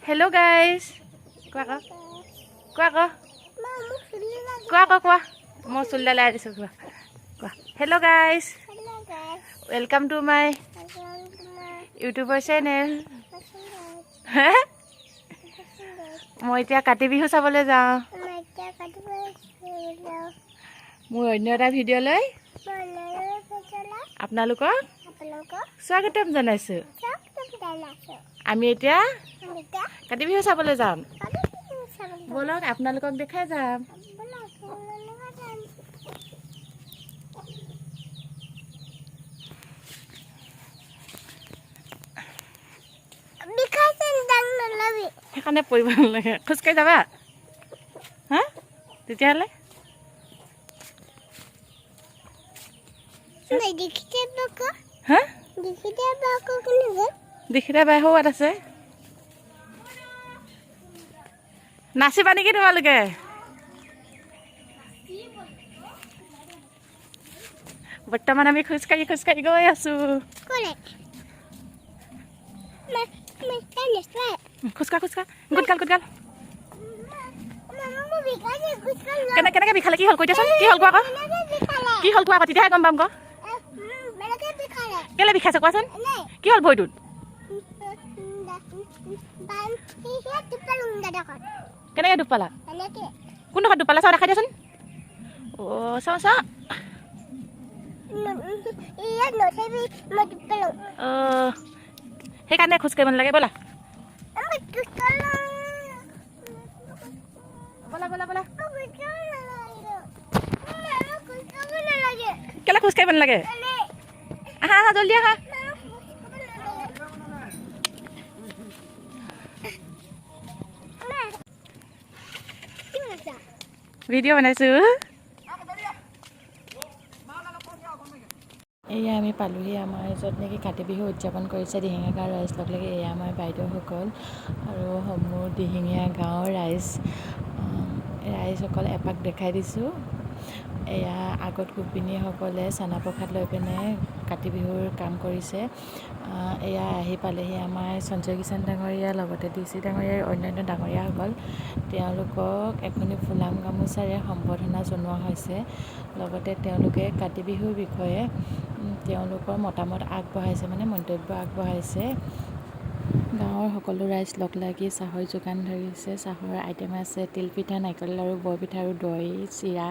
Hello guys. Koa ko. Koa ko. Koa ko koa. Mo sulda lai disu koa. Koa. Hello guys. Welcome to my YouTuber channel. মই এতিয়া কাতি বিহু চাবলৈ যাওঁ। মোৰ অন্য এটা video' লৈ আপোনালোকক স্বাগতম জনাইছো। আমি এতিয়া কাতি বিহু চাবলৈ যাম। বলক আপোনালোকক দেখাই যাম। সেইকাৰণে পৰিব নালাগে। খোজকাঢ়ি যাবা হা তেতিয়াহ'লে হা দেখিতে বাই হোৱাত আছে। নাচিবা নেকি তোমালোকে? বৰ্তমান আমি খোজকাঢ়ি গৈ আছো। খোজকাঢ় গুটগাল কেনেকে বিষালে? কি হ'ল কৈ দিয়াচোন। কি হ'ল কোৱা আকৌ? কি হ'ল কোৱা আকৌ? তেতিয়াহে গম পাম আকৌ। কেলে বিষাইছে কোৱাচোন? কি হ'ল ভৰিটোত? কেনেকে দুখ পালা? কোনডোখৰত দুখ পালা চাওঁ দেখাই দিয়াচোন। অ' চাওঁ সেইকাৰণে খোজকাঢ়িব নালাগে। ব'লা কেলে খোজকাঢ়িব নালাগে? আহা জলদি আহা। ভিডিঅ' বনাইছো। এয়া আমি পালোহি আমাৰ য'ত নেকি কাতি বিহু উদযাপন কৰিছে দিহিঙীয়া গাঁৱৰ ৰাইজ লগ লাগি। এয়া আমাৰ বাইদেউসকল আৰু মোৰ দিহিঙীয়া গাঁৱৰ ৰাইজসকল এপাক দেখাই দিছোঁ। এয়া আগত গোপিনীসকলে চানা প্ৰসাদ লৈ পিনে কাতি বিহুৰ কাম কৰিছে। এয়া আহি পালেহি আমাৰ সঞ্জয় কিষাণ ডাঙৰীয়া, লগতে DC ডাঙৰীয়াৰ অন্যান্য ডাঙৰীয়াসকল। তেওঁলোকক এখনি ফুলাম গামোচাৰে সম্বৰ্ধনা জনোৱা হৈছে। লগতে তেওঁলোকে কাতি বিহুৰ বিষয়ে তেওঁলোকৰ মতামত আগবঢ়াইছে, মন্তব্য আগবঢ়াইছে। গাঁৱৰ সকলো ৰাইজ লগ লাগি চাহৰ যোগান ধৰিছে। চাহৰ আইটেম আছে তিলপিঠা, নাৰিকল লাড়ু, বৰপিঠা আৰু দৈ চিৰা।